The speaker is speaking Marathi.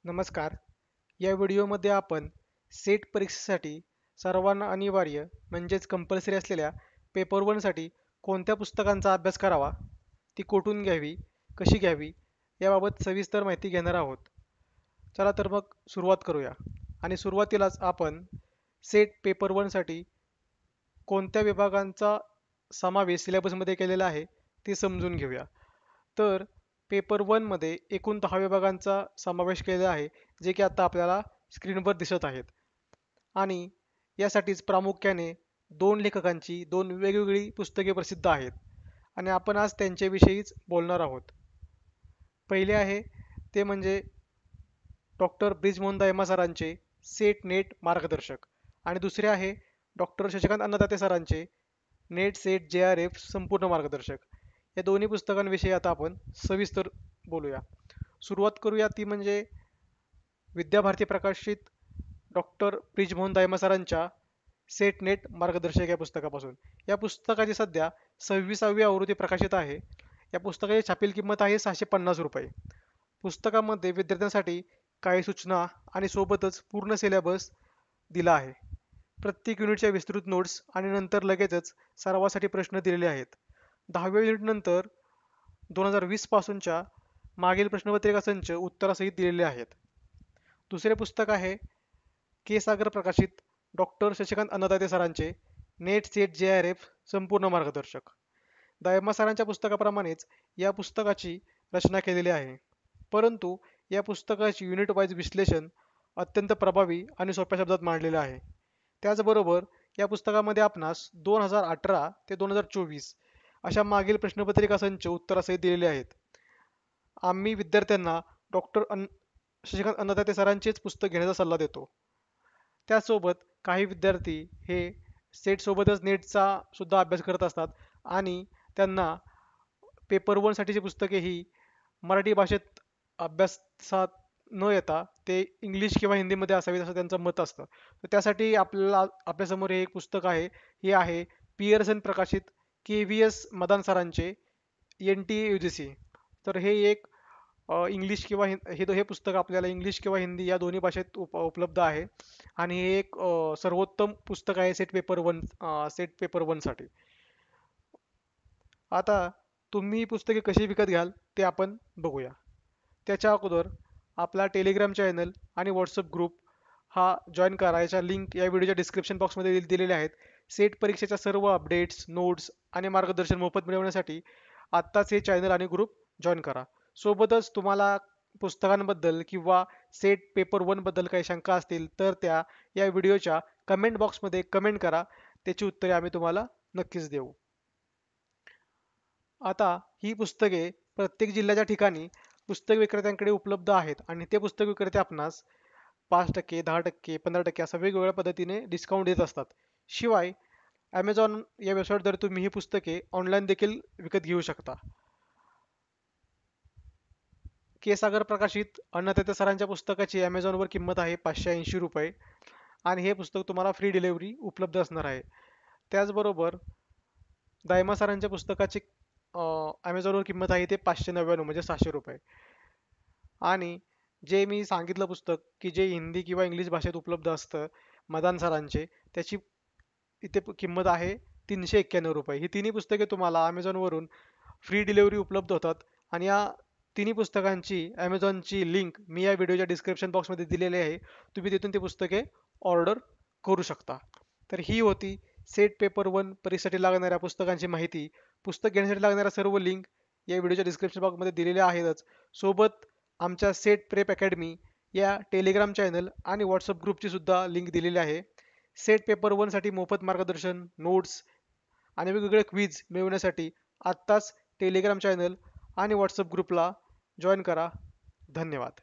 नमस्कार. या व्हिडिओमध्ये आपण सेट परीक्षेसाठी सर्वांना अनिवार्य म्हणजेच कंपल्सरी असलेल्या पेपर 1 साठी कोणत्या पुस्तकांचा अभ्यास करावा, ती कुठून घ्यावी, कशी घ्यावी याबाबत सविस्तर माहिती घेणार आहोत. चला तर मग सुरुवात करूया. आणि सुरुवातीलाच आपण सेट पेपर 1 साठी कोणत्या विभागांचा समावेश सिलेबसमध्ये केलेला आहे ते समजून घेऊया. तर पेपर 1 मध्ये एकूण 10 विभागांचा समावेश केलेला आहे, जे की आता आपल्याला स्क्रीनवर दिसत आहेत. आणि यासाठीच प्रामुख्याने दोन लेखकांची दोन वेगवेगळी पुस्तके प्रसिद्ध आहेत आणि आपण आज त्यांच्याविषयीच बोलणार आहोत. पहिले आहे ते म्हणजे डॉक्टर ब्रिजमोहन दयमा सरांचे सेट नेट मार्गदर्शक आणि दुसरे आहे डॉक्टर शशिकांत अन्नदाते सरांचे NET SET J R F संपूर्ण मार्गदर्शक. या दोन्ही पुस्तकांविषयी आता आपण सविस्तर बोलूया. सुरुवात करूया ती म्हणजे विद्याभारती प्रकाशित डॉक्टर ब्रिजमोहन दयमा सरांच्या सेट नेट मार्गदर्शक या पुस्तकापासून. या पुस्तकाची सध्या 26वी आवृत्ती प्रकाशित आहे. या पुस्तकाची छापील किंमत आहे ₹650. पुस्तकामध्ये विद्यार्थ्यांसाठी काही सूचना आणि सोबतच पूर्ण सिलेबस दिला आहे. प्रत्येक युनिटच्या विस्तृत नोट्स आणि नंतर लगेचच सरावासाठी प्रश्न दिलेले आहेत. 10व्या युनिट नंतर 2020 पासूनच्या मागील प्रश्नपत्रिका संच उत्तरासहित दिलेले आहेत. दुसरे पुस्तक आहे के सागर प्रकाशित डॉक्टर शशिकांत अन्नदाते सरांचे NET SET J R F संपूर्ण मार्गदर्शक. दयमा सरांच्या पुस्तकाप्रमाणेच या पुस्तकाची रचना केलेली आहे, परंतु या पुस्तकाचे युनिट वाईज विश्लेषण अत्यंत प्रभावी आणि सोप्या शब्दात मांडलेले आहे. त्याचबरोबर या पुस्तकामध्ये आपणास 2018 ते 2024 अशा मागील प्रश्नपत्रिका संच उत्तरासहित दिलेले आहेत. आम्ही विद्यार्थ्यांना शशिकांत अन्नदाते सरांचेच पुस्तक घेण्याचा सल्ला देतो. त्यासोबत काही विद्यार्थी हे सेट सोबतच नेटचा सुद्धा अभ्यास करत असतात आणि त्यांना पेपर 1 साठीची पुस्तके ही मराठी भाषेत अभ्यासात न येता ते इंग्लिश किंवा हिंदीमध्ये असावीत असं त्यांचं मत असतं. तर त्यासाठी आपल्याला आपल्यासमोर हे एक पुस्तक आहे. हे आहे पियर्सन प्रकाशित के.व्ही.एस. मदान सरांचे NTA-UGC. तर हे एक इंग्लिश किंवा हे पुस्तक आपल्याला इंग्लिश किंवा हिंदी या दोन्ही भाषेत उपलब्ध आहे आणि हे एक सर्वोत्तम पुस्तक आहे सेट पेपर 1 साठी. आता तुम्ही ही पुस्तके कशी विकत घ्याल ते आपण बघूया. त्याच्या अगोदर आपला टेलिग्राम चॅनल आणि व्हॉट्सअप ग्रुप हा जॉईन करा. याच्या लिंक या व्हिडिओच्या डिस्क्रिप्शन बॉक्समध्ये दिलेल्या आहेत. सेट परीक्षेच्या सर्व अपडेट्स, नोट्स आणि मार्गदर्शन मोफत मिळवण्यासाठी आत्ताच हे चॅनल आणि ग्रुप जॉईन करा. सोबतच तुम्हाला पुस्तकांबद्दल किंवा सेट पेपर 1 बद्दल काही शंका असतील तर त्या या व्हिडिओच्या कमेंट बॉक्समध्ये कमेंट करा. त्याची उत्तरे आम्ही तुम्हाला नक्कीच देऊ. आता ही पुस्तके प्रत्येक जिल्ह्याच्या ठिकाणी पुस्तक विक्रेत्यांकडे उपलब्ध आहेत आणि ते पुस्तक विक्रेते आपणास 5%, 10%, 15% अशा वेगवेगळ्या पद्धतीने डिस्काउंट देत असतात. शिवाय ॲमेझॉन या वेबसाईटद्वारे तुम्ही ही पुस्तके ऑनलाईन देखील विकत घेऊ शकता. के सागर प्रकाशित अन्नदाते सरांच्या पुस्तकाची ॲमेझॉनवर किंमत आहे ₹580 आणि हे पुस्तक तुम्हाला फ्री डिलिव्हरी उपलब्ध असणार आहे. त्याचबरोबर दायमा सरांच्या पुस्तकाची ॲमेझॉनवर किंमत आहे ते 599 म्हणजे ₹700. आणि जे मी सांगितलं पुस्तक की जे हिंदी किंवा इंग्लिश भाषेत उपलब्ध असतं मदान सरांचे, त्याची इथे किंमत आहे ₹391. ही तिन्ही पुस्तके तुम्हाला ॲमेझॉनवरून फ्री डिलिव्हरी उपलब्ध होतात आणि या तिन्ही पुस्तकांची ॲमेझॉनची लिंक मी या व्हिडिओच्या डिस्क्रिप्शन बॉक्समध्ये दिलेली आहे. तुम्ही तिथून ती पुस्तके ऑर्डर करू शकता. तर ही होती सेट पेपर 1 परीक्षेसाठी लागणाऱ्या पुस्तकांची माहिती. पुस्तक घेण्यासाठी लागणाऱ्या सर्व लिंक या व्हिडिओच्या डिस्क्रिप्शन बॉक्समध्ये दिलेल्या आहेतच. सोबत आमच्या सेट प्रेप अकॅडमी या टेलिग्राम चॅनल आणि व्हॉट्सअप ग्रुपची सुद्धा लिंक दिलेली आहे. सेट पेपर 1 साठी मोफत मार्गदर्शन, नोट्स आणि वेगवेगळे क्विज मिळवण्यासाठी आत्ताच टेलिग्राम चॅनल आणि व्हॉट्सअप ग्रुपला जॉईन करा. धन्यवाद.